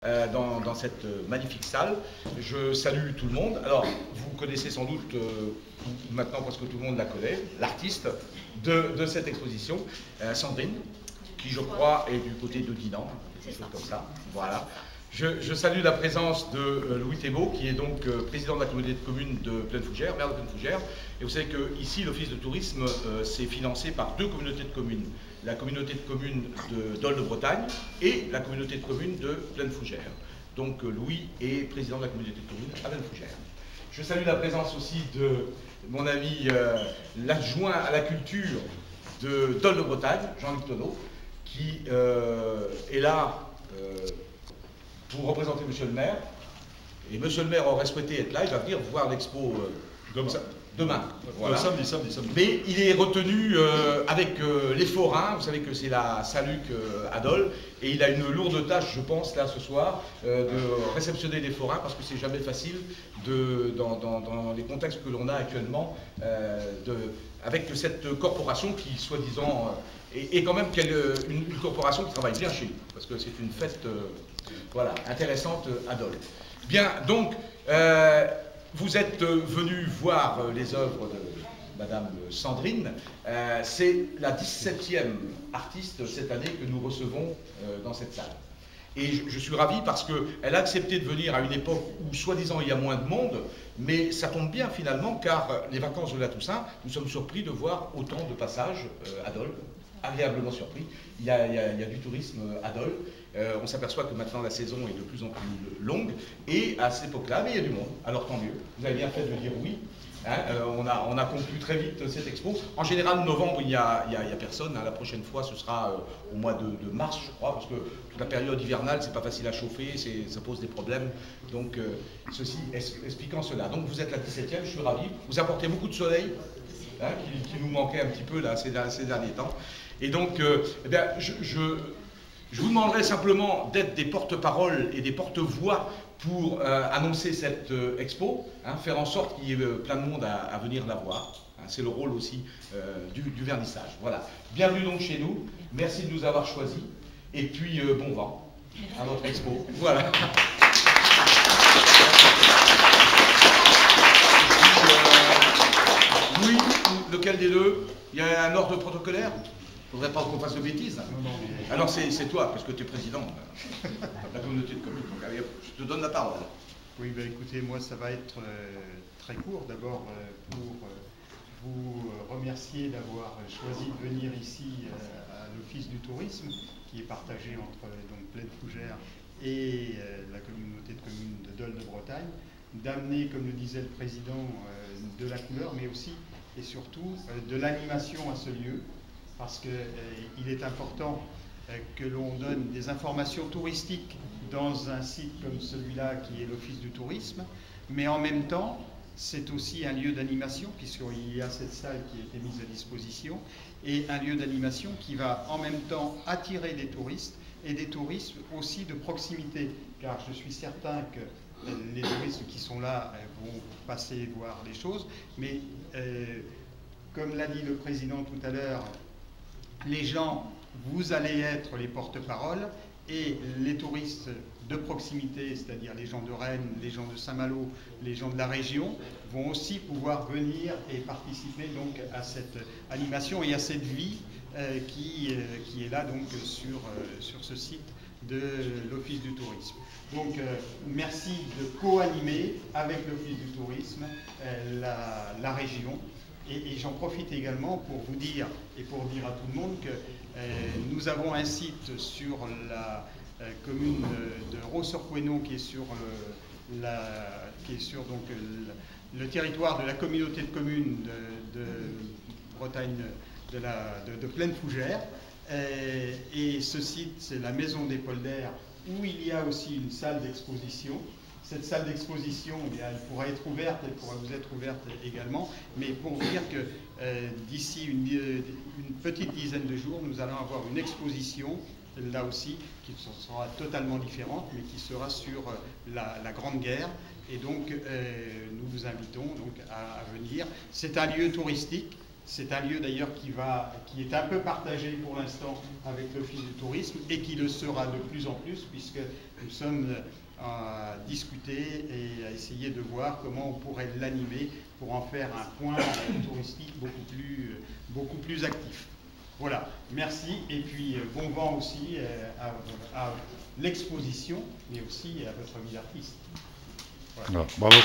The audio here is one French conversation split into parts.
dans cette magnifique salle. Je salue tout le monde. Alors, vous connaissez sans doute, maintenant parce que tout le monde la connaît, l'artiste de cette exposition, Sandrine, qui je crois est du côté de Dinan, quelque chose comme ça. Voilà. Je salue la présence de Louis Thébault, qui est donc président de la communauté de communes de Plaine-Fougère, maire de Plaine-Fougère. Et vous savez qu'ici, l'Office de tourisme c'est financé par deux communautés de communes. La communauté de communes de Dol de Bretagne et la communauté de communes de Plaine-Fougère. Donc Louis est président de la communauté de communes à Plaine-Fougère. Je salue la présence aussi de mon ami l'adjoint à la culture de Dol de Bretagne, Jean-Luc Tonneau, qui est là pour représenter Monsieur le maire. Et Monsieur le maire aurait souhaité être là, il va venir voir l'expo demain. Voilà. Samedi. Mais il est retenu avec les forains, vous savez que c'est la Saint-Luc à Dol, et il a une lourde tâche, je pense, là ce soir, de réceptionner les forains, parce que c'est jamais facile dans les contextes que l'on a actuellement, avec cette corporation qui, soi-disant, est quand même une corporation qui travaille bien chez nous, parce que c'est une fête voilà, intéressante à Dol. Bien, donc, vous êtes venu voir les œuvres de Madame Sandrine. C'est la 17e artiste cette année que nous recevons dans cette salle. Et je suis ravi parce qu'elle a accepté de venir à une époque où, soi-disant, il y a moins de monde, mais ça tombe bien finalement, car les vacances de la Toussaint, nous sommes surpris de voir autant de passages à Dol, agréablement surpris. Il y a du tourisme à Dol. On s'aperçoit que maintenant la saison est de plus en plus longue, et à cette époque-là, il y a du monde. Alors tant mieux. Vous avez bien fait de dire oui. Hein, on a conclu très vite cette expo. En général, novembre, il n'y a personne. Hein. La prochaine fois, ce sera au mois de mars, je crois, parce que toute la période hivernale, c'est pas facile à chauffer, ça pose des problèmes. Donc, ceci expliquant cela. Donc, vous êtes la 17e, je suis ravi. Vous apportez beaucoup de soleil, hein, qui nous manquait un petit peu là, ces derniers temps. Et donc, eh bien, je vous demanderai simplement d'être des porte-paroles et des porte-voix pour annoncer cette expo, hein, faire en sorte qu'il y ait plein de monde à venir la voir. Hein, c'est le rôle aussi du vernissage. Voilà. Bienvenue donc chez nous. Merci de nous avoir choisis. Et puis, bon vent à notre expo. Voilà. Louis, lequel des deux? Il y a un ordre protocolaire? Il ne faudrait pas qu'on fasse de bêtises. Non, mais... Alors c'est toi, parce que tu es président de la communauté de communes. Donc, allez, je te donne la parole. Oui, ben, écoutez, moi ça va être très court. D'abord, pour vous remercier d'avoir choisi de venir ici à l'Office du tourisme, qui est partagé entre Plaine-Fougère et la communauté de communes de Dol de Bretagne, d'amener, comme le disait le président, de la couleur, mais aussi et surtout de l'animation à ce lieu. Parce qu'il est important que l'on donne des informations touristiques dans un site comme celui-là qui est l'Office du tourisme, mais en même temps, c'est aussi un lieu d'animation, puisqu'il y a cette salle qui a été mise à disposition, et un lieu d'animation qui va en même temps attirer des touristes, et des touristes aussi de proximité, car je suis certain que les touristes qui sont là vont passer voir les choses, mais comme l'a dit le président tout à l'heure, les gens, vous allez être les porte-paroles, et les touristes de proximité, c'est-à-dire les gens de Rennes, les gens de Saint-Malo, les gens de la région, vont aussi pouvoir venir et participer donc à cette animation et à cette vie qui est là donc sur ce site de l'Office du tourisme. Donc merci de co-animer avec l'Office du tourisme la région. Et j'en profite également pour vous dire et pour dire à tout le monde que nous avons un site sur la commune de Ros-sur-Couesnon qui est sur donc, le territoire de la communauté de communes de Bretagne, de Plaine-Fougère. Et ce site, c'est la Maison des Polders, où il y a aussi une salle d'exposition. Cette salle d'exposition, elle pourra être ouverte, elle pourra vous être ouverte également, mais pour dire que d'ici une petite dizaine de jours, nous allons avoir une exposition, là aussi, qui sera totalement différente, mais qui sera sur la Grande Guerre. Et donc, nous vous invitons donc à venir. C'est un lieu touristique, C'est un lieu d'ailleurs qui est un peu partagé pour l'instant avec l'Office du tourisme et qui le sera de plus en plus, puisque nous sommes à discuter et à essayer de voir comment on pourrait l'animer pour en faire un point touristique beaucoup plus actif. Voilà, merci, et puis bon vent aussi à l'exposition, mais aussi à votre vie d'artiste. Voilà. Non, bravo.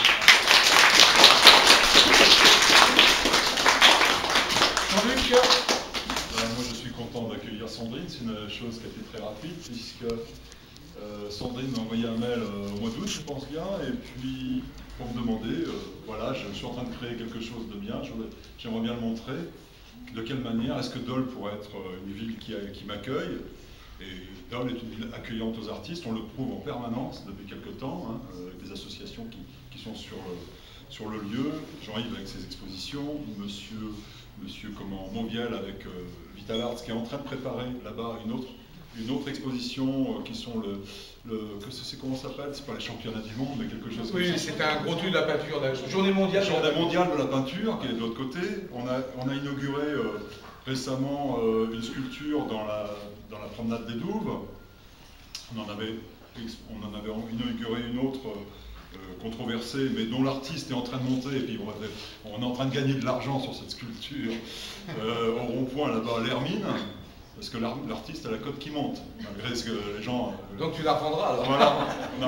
Jean-Luc. Moi je suis content d'accueillir Sandrine, c'est une chose qui a été très rapide, puisque Sandrine m'a envoyé un mail au mois d'août, je pense bien, et puis pour me demander, voilà, je suis en train de créer quelque chose de bien, j'aimerais bien le montrer. De quelle manière est-ce que Dole pourrait être une ville qui m'accueille? Et Dole est une ville accueillante aux artistes, on le prouve en permanence depuis quelque temps, hein, avec des associations qui sont sur le lieu, Jean-Yves avec ses expositions, Monsieur Mauviel avec Vital Arts qui est en train de préparer là-bas une autre exposition qui sont comment ça s'appelle? C'est pas les championnats du monde, mais quelque chose. Oui, c'est un gros truc de la peinture, la journée mondiale de la peinture qui est de l'autre côté. On a inauguré récemment une sculpture dans la promenade des Douves. On en avait inauguré une autre controversée, mais dont l'artiste est en train de monter, et puis on est en train de gagner de l'argent sur cette sculpture au rond-point là-bas à l'Hermine. Parce que l'artiste a la cote qui monte, malgré ce que les gens... Donc tu la reprendras alors. Voilà,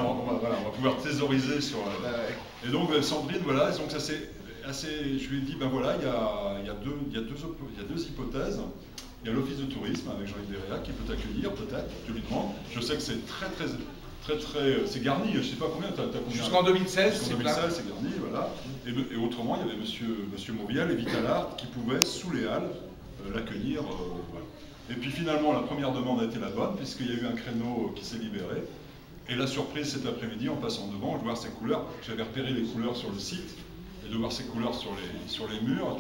on va pouvoir thésauriser sur... Et donc Sandrine, voilà, donc ça c'est assez... Je lui ai dit, ben voilà, il y a deux hypothèses. Il y a l'Office de tourisme avec Jean-Yves Déréa qui peut t'accueillir, peut-être, je lui demande. Je sais que c'est très... C'est garni, je ne sais pas combien, t'as combien? Jusqu'en 2016, c'est garni, voilà. Et autrement, il y avait Monsieur Mauviel et Vital Art qui pouvaient, sous les halles, l'accueillir. Voilà. Et puis finalement, la première demande a été la bonne, puisqu'il y a eu un créneau qui s'est libéré. Et la surprise cet après-midi, en passant devant, de voir ces couleurs, j'avais repéré les couleurs sur le site, et de voir ces couleurs sur les murs,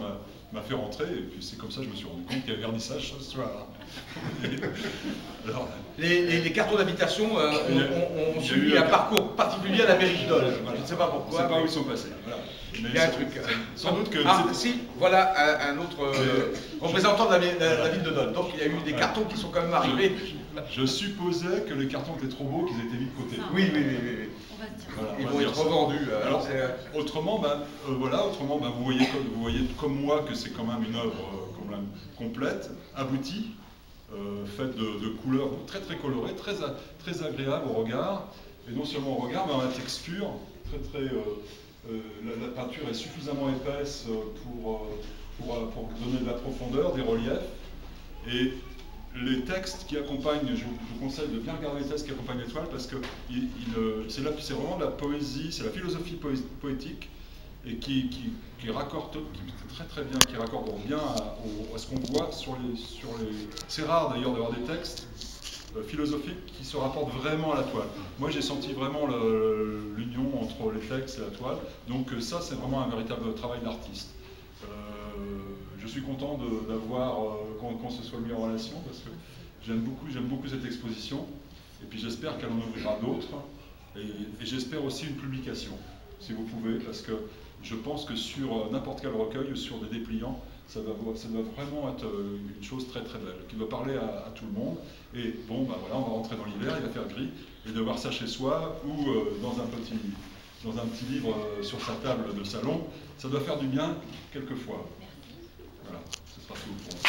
m'a fait rentrer, et puis c'est comme ça que je me suis rendu compte qu'il y avait vernissage ce soir. Alors, les cartons d'habitation ont suivi un parcours particulier à la mairie de Dole. Je ne sais pas pourquoi. Je ne sais pas où ils sont passés. Voilà. Il y a un truc. Sans doute que... Ah, si, voilà un autre représentant de la ville de Dole. Donc il y a eu des cartons qui sont quand même arrivés. Je supposais que les cartons étaient trop beaux, qu'ils étaient mis de côté. Oui. Voilà, ils vont être revendus. Alors, autrement, vous voyez comme moi que c'est quand même une œuvre complète, aboutie, faite de couleurs très colorées, très agréables au regard, et non seulement au regard, mais à la texture, la peinture est suffisamment épaisse pour donner de la profondeur, des reliefs, et les textes qui accompagnent, je vous conseille de bien regarder les textes qui accompagnent l'étoile, parce que c'est vraiment de la poésie, c'est la philosophie poétique, et qui raccorde très bien, qui raccorde bien à ce qu'on voit sur les... C'est rare d'ailleurs d'avoir des textes philosophiques qui se rapportent vraiment à la toile. Moi j'ai senti vraiment l'union entre les textes et la toile, donc ça c'est vraiment un véritable travail d'artiste. Je suis content qu'on se soit mis en relation, parce que j'aime beaucoup cette exposition, et puis j'espère qu'elle en ouvrira d'autres, et j'espère aussi une publication, si vous pouvez, parce que je pense que sur n'importe quel recueil, sur des dépliants, ça doit vraiment être une chose très belle, qui doit parler à tout le monde. Et bon, ben voilà, on va rentrer dans l'hiver, il va faire gris, et de voir ça chez soi, ou dans un petit livre sur sa table de salon, ça doit faire du bien quelquefois. Voilà, ce sera tout pour moi.